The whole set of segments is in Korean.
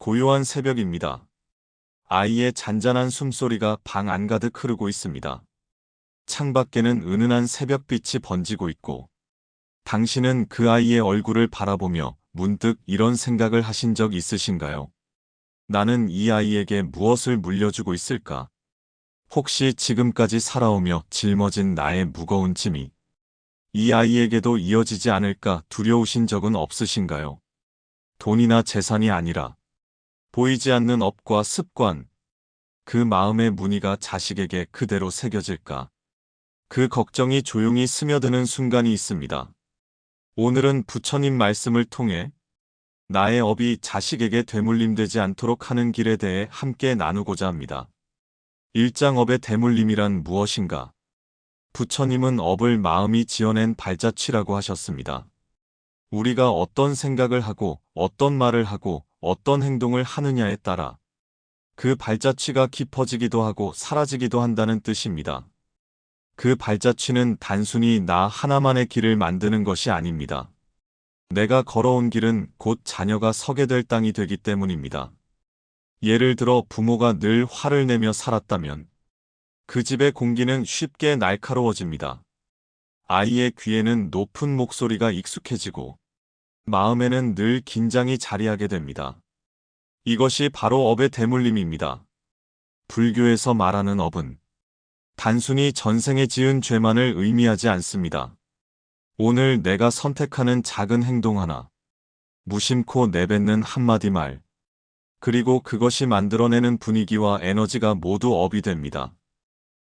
고요한 새벽입니다. 아이의 잔잔한 숨소리가 방 안가득 흐르고 있습니다. 창밖에는 은은한 새벽빛이 번지고 있고, 당신은 그 아이의 얼굴을 바라보며 문득 이런 생각을 하신 적 있으신가요? 나는 이 아이에게 무엇을 물려주고 있을까? 혹시 지금까지 살아오며 짊어진 나의 무거운 짐이 이 아이에게도 이어지지 않을까 두려우신 적은 없으신가요? 돈이나 재산이 아니라 보이지 않는 업과 습관, 그 마음의 무늬가 자식에게 그대로 새겨질까? 그 걱정이 조용히 스며드는 순간이 있습니다. 오늘은 부처님 말씀을 통해 나의 업이 자식에게 되물림되지 않도록 하는 길에 대해 함께 나누고자 합니다. 일장업의 되물림이란 무엇인가? 부처님은 업을 마음이 지어낸 발자취라고 하셨습니다. 우리가 어떤 생각을 하고 어떤 말을 하고 어떤 행동을 하느냐에 따라 그 발자취가 깊어지기도 하고 사라지기도 한다는 뜻입니다. 그 발자취는 단순히 나 하나만의 길을 만드는 것이 아닙니다. 내가 걸어온 길은 곧 자녀가 서게 될 땅이 되기 때문입니다. 예를 들어 부모가 늘 화를 내며 살았다면 그 집의 공기는 쉽게 날카로워집니다. 아이의 귀에는 높은 목소리가 익숙해지고 마음에는 늘 긴장이 자리하게 됩니다. 이것이 바로 업의 대물림입니다. 불교에서 말하는 업은 단순히 전생에 지은 죄만을 의미하지 않습니다. 오늘 내가 선택하는 작은 행동 하나, 무심코 내뱉는 한마디 말, 그리고 그것이 만들어내는 분위기와 에너지가 모두 업이 됩니다.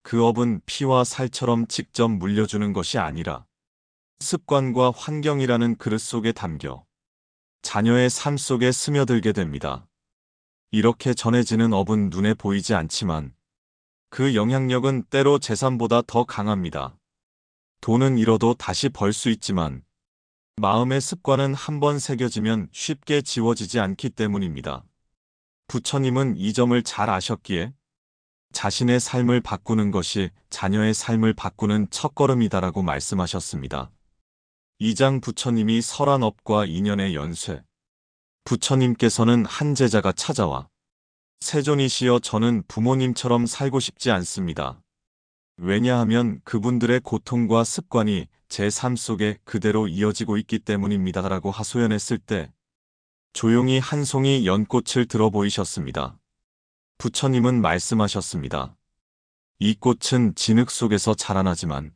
그 업은 피와 살처럼 직접 물려주는 것이 아니라 습관과 환경이라는 그릇 속에 담겨 자녀의 삶 속에 스며들게 됩니다. 이렇게 전해지는 업은 눈에 보이지 않지만 그 영향력은 때로 재산보다 더 강합니다. 돈은 잃어도 다시 벌 수 있지만 마음의 습관은 한번 새겨지면 쉽게 지워지지 않기 때문입니다. 부처님은 이 점을 잘 아셨기에 자신의 삶을 바꾸는 것이 자녀의 삶을 바꾸는 첫걸음이다라고 말씀하셨습니다. 2장 부처님이 설한 업과 인연의 연쇄. 부처님께서는 한 제자가 찾아와 세존이시여 저는 부모님처럼 살고 싶지 않습니다. 왜냐하면 그분들의 고통과 습관이 제 삶 속에 그대로 이어지고 있기 때문입니다. 라고 하소연했을 때 조용히 한 송이 연꽃을 들어 보이셨습니다. 부처님은 말씀하셨습니다. 이 꽃은 진흙 속에서 자라나지만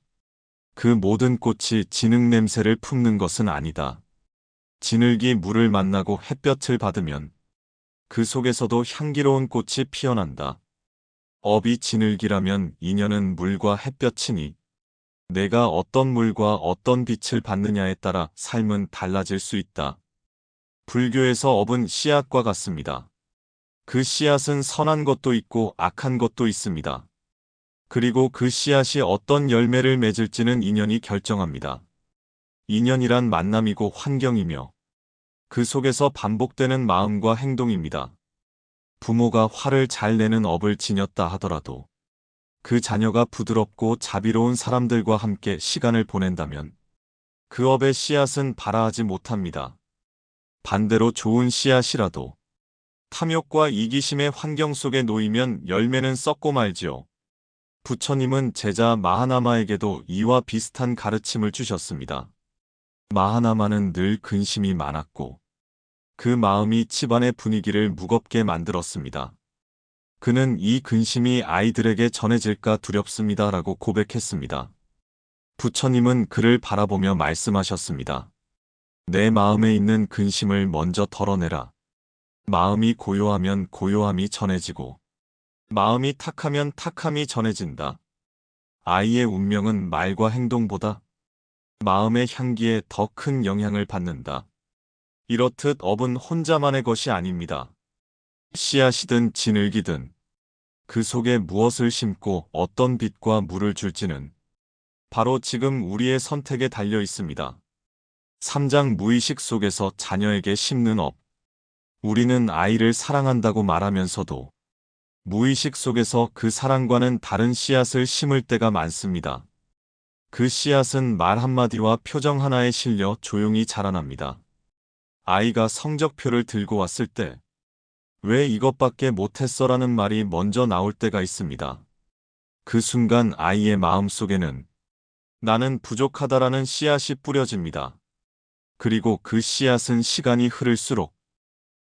그 모든 꽃이 진흙 냄새를 품는 것은 아니다. 진흙이 물을 만나고 햇볕을 받으면 그 속에서도 향기로운 꽃이 피어난다. 업이 진흙이라면 인연은 물과 햇볕이니 내가 어떤 물과 어떤 빛을 받느냐에 따라 삶은 달라질 수 있다. 불교에서 업은 씨앗과 같습니다. 그 씨앗은 선한 것도 있고 악한 것도 있습니다. 그리고 그 씨앗이 어떤 열매를 맺을지는 인연이 결정합니다. 인연이란 만남이고 환경이며 그 속에서 반복되는 마음과 행동입니다. 부모가 화를 잘 내는 업을 지녔다 하더라도 그 자녀가 부드럽고 자비로운 사람들과 함께 시간을 보낸다면 그 업의 씨앗은 발아하지 못합니다. 반대로 좋은 씨앗이라도 탐욕과 이기심의 환경 속에 놓이면 열매는 썩고 말지요. 부처님은 제자 마하나마에게도 이와 비슷한 가르침을 주셨습니다. 마하나마는 늘 근심이 많았고 그 마음이 집안의 분위기를 무겁게 만들었습니다. 그는 이 근심이 아이들에게 전해질까 두렵습니다라고 고백했습니다. 부처님은 그를 바라보며 말씀하셨습니다. 내 마음에 있는 근심을 먼저 털어내라. 마음이 고요하면 고요함이 전해지고 마음이 탁하면 탁함이 전해진다. 아이의 운명은 말과 행동보다 마음의 향기에 더 큰 영향을 받는다. 이렇듯 업은 혼자만의 것이 아닙니다. 씨앗이든 진흙이든 그 속에 무엇을 심고 어떤 빛과 물을 줄지는 바로 지금 우리의 선택에 달려 있습니다. 3장 무의식 속에서 자녀에게 심는 업. 우리는 아이를 사랑한다고 말하면서도 무의식 속에서 그 사랑과는 다른 씨앗을 심을 때가 많습니다. 그 씨앗은 말 한마디와 표정 하나에 실려 조용히 자라납니다. 아이가 성적표를 들고 왔을 때 왜 이것밖에 못했어라는 말이 먼저 나올 때가 있습니다. 그 순간 아이의 마음속에는 나는 부족하다라는 씨앗이 뿌려집니다. 그리고 그 씨앗은 시간이 흐를수록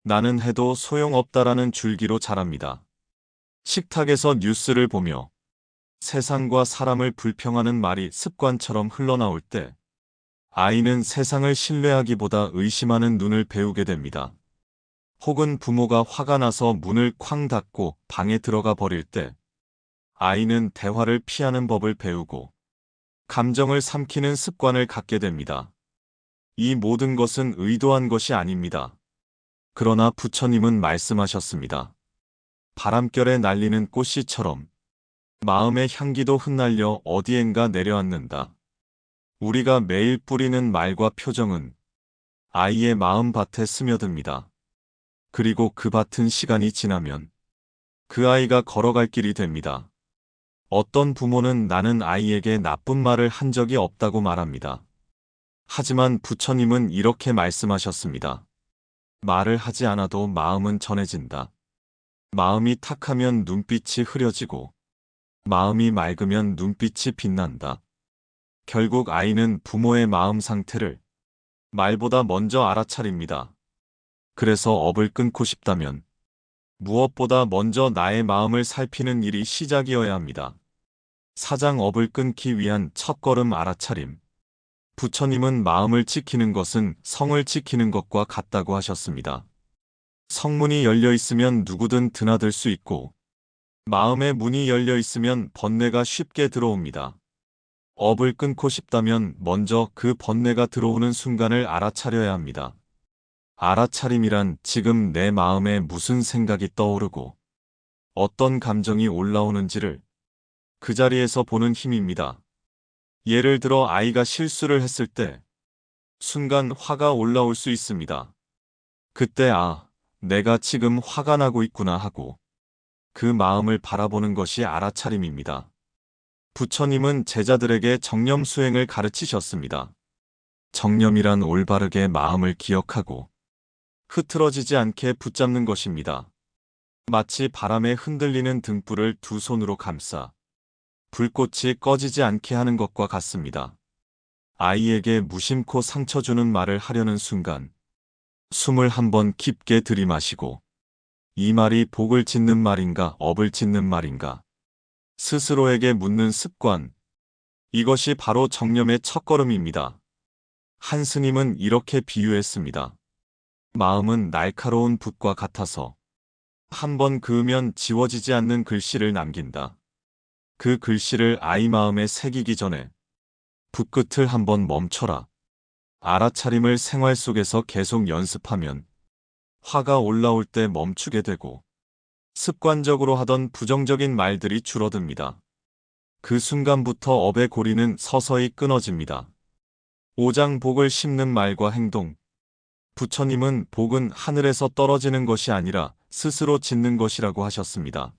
나는 해도 소용없다라는 줄기로 자랍니다. 식탁에서 뉴스를 보며 세상과 사람을 불평하는 말이 습관처럼 흘러나올 때 아이는 세상을 신뢰하기보다 의심하는 눈을 배우게 됩니다. 혹은 부모가 화가 나서 문을 쾅 닫고 방에 들어가 버릴 때 아이는 대화를 피하는 법을 배우고 감정을 삼키는 습관을 갖게 됩니다. 이 모든 것은 의도한 것이 아닙니다. 그러나 부처님은 말씀하셨습니다. 바람결에 날리는 꽃씨처럼 마음의 향기도 흩날려 어디엔가 내려앉는다. 우리가 매일 뿌리는 말과 표정은 아이의 마음밭에 스며듭니다. 그리고 그 밭은 시간이 지나면 그 아이가 걸어갈 길이 됩니다. 어떤 부모는 나는 아이에게 나쁜 말을 한 적이 없다고 말합니다. 하지만 부처님은 이렇게 말씀하셨습니다. 말을 하지 않아도 마음은 전해진다. 마음이 탁하면 눈빛이 흐려지고 마음이 맑으면 눈빛이 빛난다. 결국 아이는 부모의 마음 상태를 말보다 먼저 알아차립니다. 그래서 업을 끊고 싶다면 무엇보다 먼저 나의 마음을 살피는 일이 시작이어야 합니다. 사장 업을 끊기 위한 첫걸음 알아차림. 부처님은 마음을 지키는 것은 성을 지키는 것과 같다고 하셨습니다. 성문이 열려 있으면 누구든 드나들 수 있고 마음의 문이 열려 있으면 번뇌가 쉽게 들어옵니다. 업을 끊고 싶다면 먼저 그 번뇌가 들어오는 순간을 알아차려야 합니다. 알아차림이란 지금 내 마음에 무슨 생각이 떠오르고 어떤 감정이 올라오는지를 그 자리에서 보는 힘입니다. 예를 들어 아이가 실수를 했을 때 순간 화가 올라올 수 있습니다. 그때 내가 지금 화가 나고 있구나 하고 그 마음을 바라보는 것이 알아차림입니다. 부처님은 제자들에게 정념 수행을 가르치셨습니다. 정념이란 올바르게 마음을 기억하고 흐트러지지 않게 붙잡는 것입니다. 마치 바람에 흔들리는 등불을 두 손으로 감싸 불꽃이 꺼지지 않게 하는 것과 같습니다. 아이에게 무심코 상처 주는 말을 하려는 순간 숨을 한번 깊게 들이마시고 이 말이 복을 짓는 말인가 업을 짓는 말인가 스스로에게 묻는 습관, 이것이 바로 정념의 첫걸음입니다. 한 스님은 이렇게 비유했습니다. 마음은 날카로운 붓과 같아서 한번 그으면 지워지지 않는 글씨를 남긴다. 그 글씨를 아이 마음에 새기기 전에 붓끝을 한번 멈춰라. 알아차림을 생활 속에서 계속 연습하면 화가 올라올 때 멈추게 되고 습관적으로 하던 부정적인 말들이 줄어듭니다. 그 순간부터 업의 고리는 서서히 끊어집니다. 오장복을 심는 말과 행동. 부처님은 복은 하늘에서 떨어지는 것이 아니라 스스로 짓는 것이라고 하셨습니다.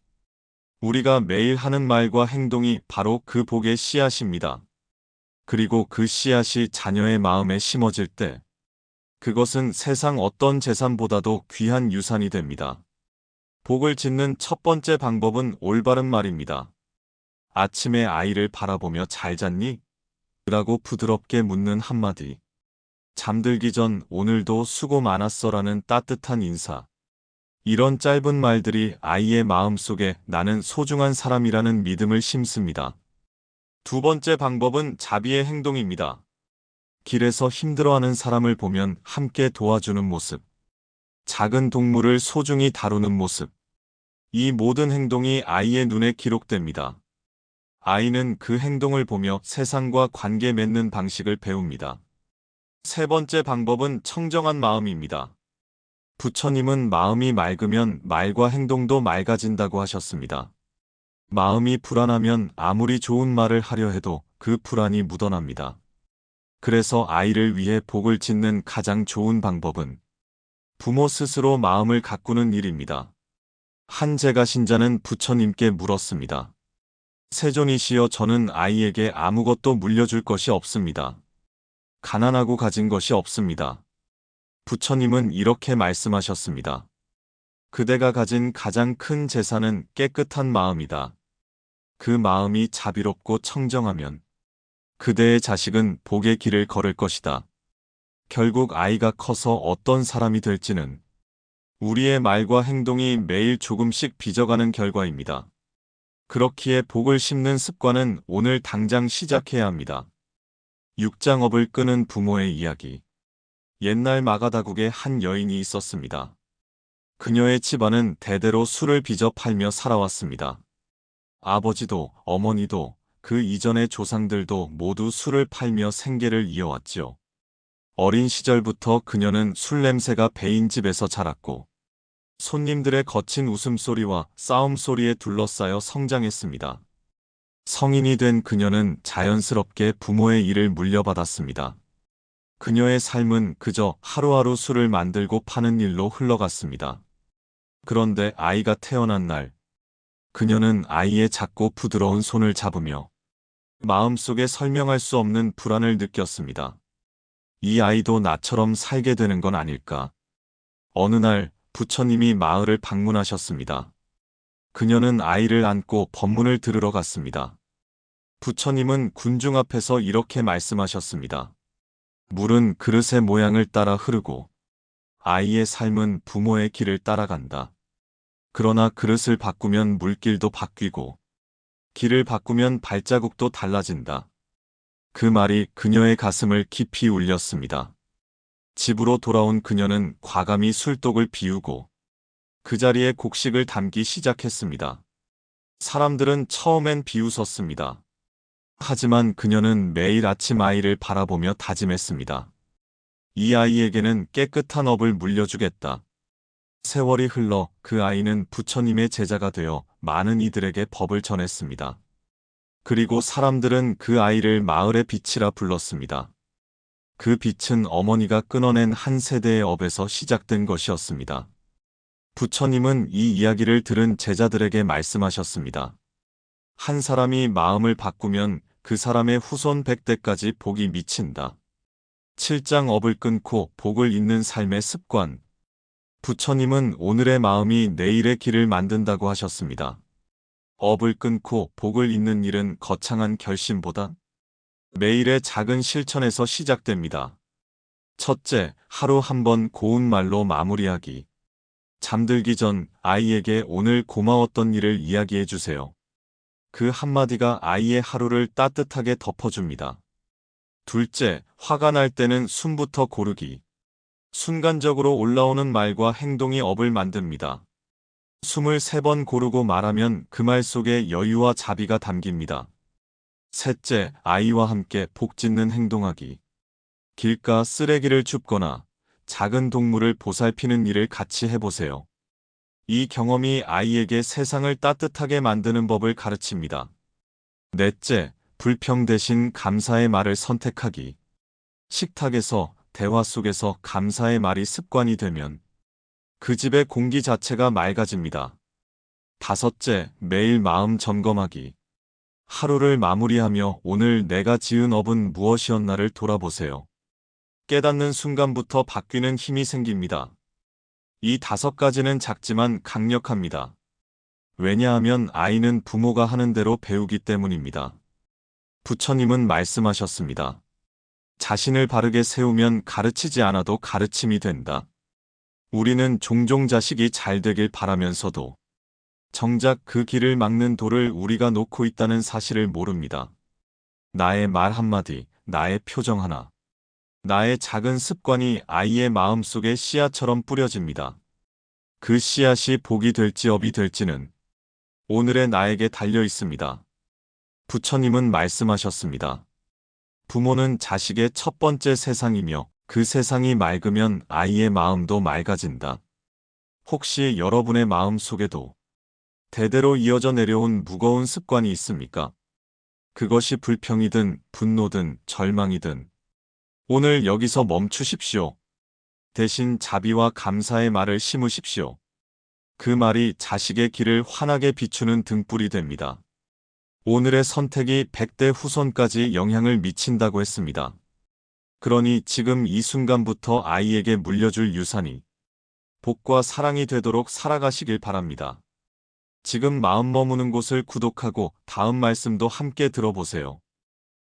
우리가 매일 하는 말과 행동이 바로 그 복의 씨앗입니다. 그리고 그 씨앗이 자녀의 마음에 심어질 때 그것은 세상 어떤 재산보다도 귀한 유산이 됩니다. 복을 짓는 첫 번째 방법은 올바른 말입니다. 아침에 아이를 바라보며 잘 잤니? 라고 부드럽게 묻는 한마디. 잠들기 전 오늘도 수고 많았어라는 따뜻한 인사. 이런 짧은 말들이 아이의 마음속에 나는 소중한 사람이라는 믿음을 심습니다. 두 번째 방법은 자비의 행동입니다. 길에서 힘들어하는 사람을 보면 함께 도와주는 모습. 작은 동물을 소중히 다루는 모습. 이 모든 행동이 아이의 눈에 기록됩니다. 아이는 그 행동을 보며 세상과 관계 맺는 방식을 배웁니다. 세 번째 방법은 청정한 마음입니다. 부처님은 마음이 맑으면 말과 행동도 맑아진다고 하셨습니다. 마음이 불안하면 아무리 좋은 말을 하려 해도 그 불안이 묻어납니다. 그래서 아이를 위해 복을 짓는 가장 좋은 방법은 부모 스스로 마음을 가꾸는 일입니다. 한 제가신자는 부처님께 물었습니다. 세존이시여, 저는 아이에게 아무것도 물려줄 것이 없습니다. 가난하고 가진 것이 없습니다. 부처님은 이렇게 말씀하셨습니다. 그대가 가진 가장 큰 재산은 깨끗한 마음이다. 그 마음이 자비롭고 청정하면 그대의 자식은 복의 길을 걸을 것이다. 결국 아이가 커서 어떤 사람이 될지는 우리의 말과 행동이 매일 조금씩 빚어가는 결과입니다. 그렇기에 복을 심는 습관은 오늘 당장 시작해야 합니다. 육장업을 끄는 부모의 이야기. 옛날 마가다국에 한 여인이 있었습니다. 그녀의 집안은 대대로 술을 빚어 팔며 살아왔습니다. 아버지도 어머니도 그 이전의 조상들도 모두 술을 팔며 생계를 이어왔지요. 어린 시절부터 그녀는 술 냄새가 배인 집에서 자랐고 손님들의 거친 웃음소리와 싸움소리에 둘러싸여 성장했습니다. 성인이 된 그녀는 자연스럽게 부모의 일을 물려받았습니다. 그녀의 삶은 그저 하루하루 술을 만들고 파는 일로 흘러갔습니다. 그런데 아이가 태어난 날, 그녀는 아이의 작고 부드러운 손을 잡으며 마음속에 설명할 수 없는 불안을 느꼈습니다. 이 아이도 나처럼 살게 되는 건 아닐까? 어느 날 부처님이 마을을 방문하셨습니다. 그녀는 아이를 안고 법문을 들으러 갔습니다. 부처님은 군중 앞에서 이렇게 말씀하셨습니다. 물은 그릇의 모양을 따라 흐르고 아이의 삶은 부모의 길을 따라간다. 그러나 그릇을 바꾸면 물길도 바뀌고 길을 바꾸면 발자국도 달라진다. 그 말이 그녀의 가슴을 깊이 울렸습니다. 집으로 돌아온 그녀는 과감히 술독을 비우고 그 자리에 곡식을 담기 시작했습니다. 사람들은 처음엔 비웃었습니다. 하지만 그녀는 매일 아침 아이를 바라보며 다짐했습니다. 이 아이에게는 깨끗한 업을 물려주겠다. 세월이 흘러 그 아이는 부처님의 제자가 되어 많은 이들에게 법을 전했습니다. 그리고 사람들은 그 아이를 마을의 빛이라 불렀습니다. 그 빛은 어머니가 끊어낸 한 세대의 업에서 시작된 것이었습니다. 부처님은 이 이야기를 들은 제자들에게 말씀하셨습니다. 한 사람이 마음을 바꾸면 그 사람의 후손 100대까지 복이 미친다. 7장 업을 끊고 복을 잇는 삶의 습관. 부처님은 오늘의 마음이 내일의 길을 만든다고 하셨습니다. 업을 끊고 복을 잇는 일은 거창한 결심보다 매일의 작은 실천에서 시작됩니다. 첫째, 하루 한 번 고운 말로 마무리하기. 잠들기 전 아이에게 오늘 고마웠던 일을 이야기해 주세요. 그 한마디가 아이의 하루를 따뜻하게 덮어줍니다. 둘째, 화가 날 때는 숨부터 고르기. 순간적으로 올라오는 말과 행동이 업을 만듭니다. 숨을 3번 고르고 말하면 그 말 속에 여유와 자비가 담깁니다. 셋째, 아이와 함께 복 짓는 행동하기. 길가 쓰레기를 줍거나 작은 동물을 보살피는 일을 같이 해보세요. 이 경험이 아이에게 세상을 따뜻하게 만드는 법을 가르칩니다. 넷째, 불평 대신 감사의 말을 선택하기. 식탁에서, 대화 속에서 감사의 말이 습관이 되면 그 집의 공기 자체가 맑아집니다. 다섯째, 매일 마음 점검하기. 하루를 마무리하며 오늘 내가 지은 업은 무엇이었나를 돌아보세요. 깨닫는 순간부터 바뀌는 힘이 생깁니다. 이 5가지는 작지만 강력합니다. 왜냐하면 아이는 부모가 하는 대로 배우기 때문입니다. 부처님은 말씀하셨습니다. 자신을 바르게 세우면 가르치지 않아도 가르침이 된다. 우리는 종종 자식이 잘 되길 바라면서도 정작 그 길을 막는 돌을 우리가 놓고 있다는 사실을 모릅니다. 나의 말 한마디, 나의 표정 하나, 나의 작은 습관이 아이의 마음속에 씨앗처럼 뿌려집니다. 그 씨앗이 복이 될지 업이 될지는 오늘의 나에게 달려 있습니다. 부처님은 말씀하셨습니다. 부모는 자식의 첫 번째 세상이며 그 세상이 맑으면 아이의 마음도 맑아진다. 혹시 여러분의 마음 속에도 대대로 이어져 내려온 무거운 습관이 있습니까? 그것이 불평이든 분노든 절망이든 오늘 여기서 멈추십시오. 대신 자비와 감사의 말을 심으십시오. 그 말이 자식의 길을 환하게 비추는 등불이 됩니다. 오늘의 선택이 100대 후손까지 영향을 미친다고 했습니다. 그러니 지금 이 순간부터 아이에게 물려줄 유산이 복과 사랑이 되도록 살아가시길 바랍니다. 지금 마음 머무는 곳을 구독하고 다음 말씀도 함께 들어보세요.